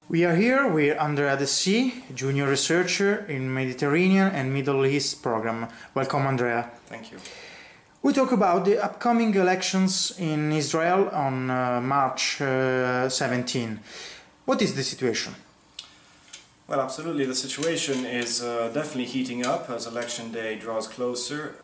We are here with Andrea Dessì, junior researcher in Mediterranean and Middle East program. Welcome, Andrea. Thank you. We talk about the upcoming elections in Israel on March 17. What is the situation? Well, absolutely. The situation is definitely heating up as election day draws closer.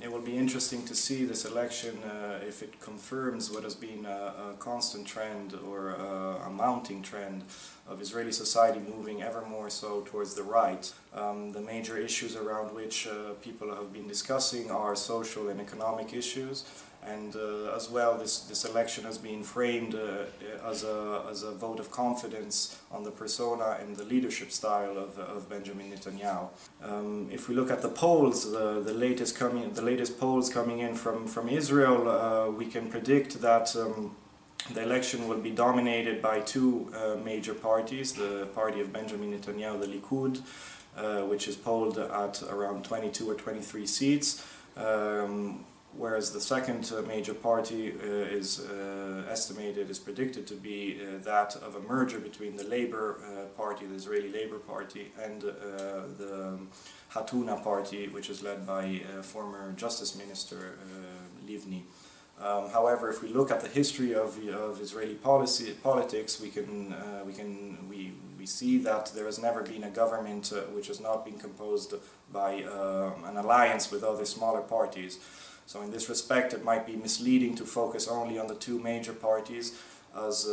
It will be interesting to see this election if it confirms what has been a constant trend or a mounting trend of Israeli society moving ever more so towards the right. The major issues around which people have been discussing are social and economic issues. And as well, this election has been framed as a vote of confidence on the persona and the leadership style of Benjamin Netanyahu. If we look at the polls, the latest polls coming in from Israel, we can predict that the election will be dominated by two major parties: the party of Benjamin Netanyahu, the Likud, which is polled at around 22 or 23 seats. Whereas the second major party is predicted to be that of a merger between the Labour Party, the Israeli Labour Party, and the Hatuna Party, which is led by former Justice Minister Livni. However, if we look at the history of Israeli politics, we see that there has never been a government which has not been composed by an alliance with other smaller parties. So in this respect, it might be misleading to focus only on the two major parties, as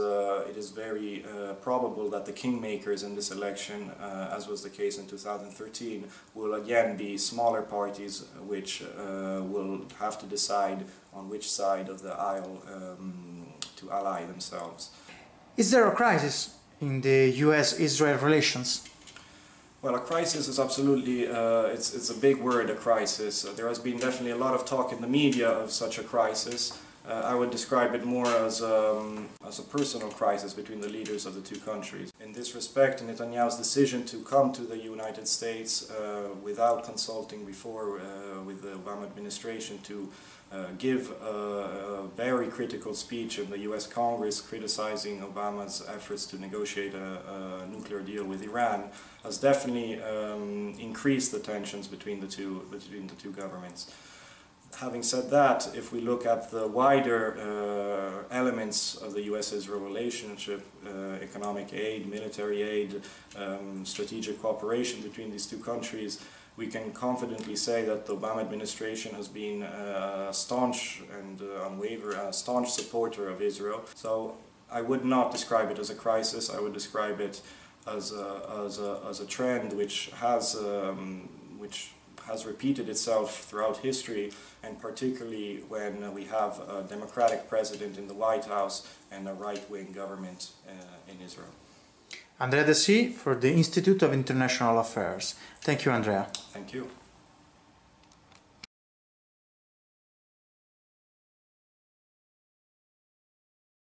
it is very probable that the kingmakers in this election, as was the case in 2013, will again be smaller parties which will have to decide on which side of the aisle to ally themselves. Is there a crisis in the US-Israel relations? Well, a crisis is absolutely, it's a big word, a crisis. There has been definitely a lot of talk in the media of such a crisis. I would describe it more as a personal crisis between the leaders of the two countries. In this respect, Netanyahu's decision to come to the United States without consulting before with the Obama administration to give a very critical speech in the US Congress criticizing Obama's efforts to negotiate a nuclear deal with Iran has definitely increased the tensions between the two governments. Having said that, if we look at the wider elements of the US-Israel relationship, economic aid, military aid, strategic cooperation between these two countries, we can confidently say that the Obama administration has been a staunch and staunch supporter of Israel. So I would not describe it as a crisis. I would describe it as a trend which has repeated itself throughout history, and particularly when we have a democratic president in the White House and a right-wing government in Israel. Andrea Dessì for the Institute of International Affairs. Thank you, Andrea. Thank you.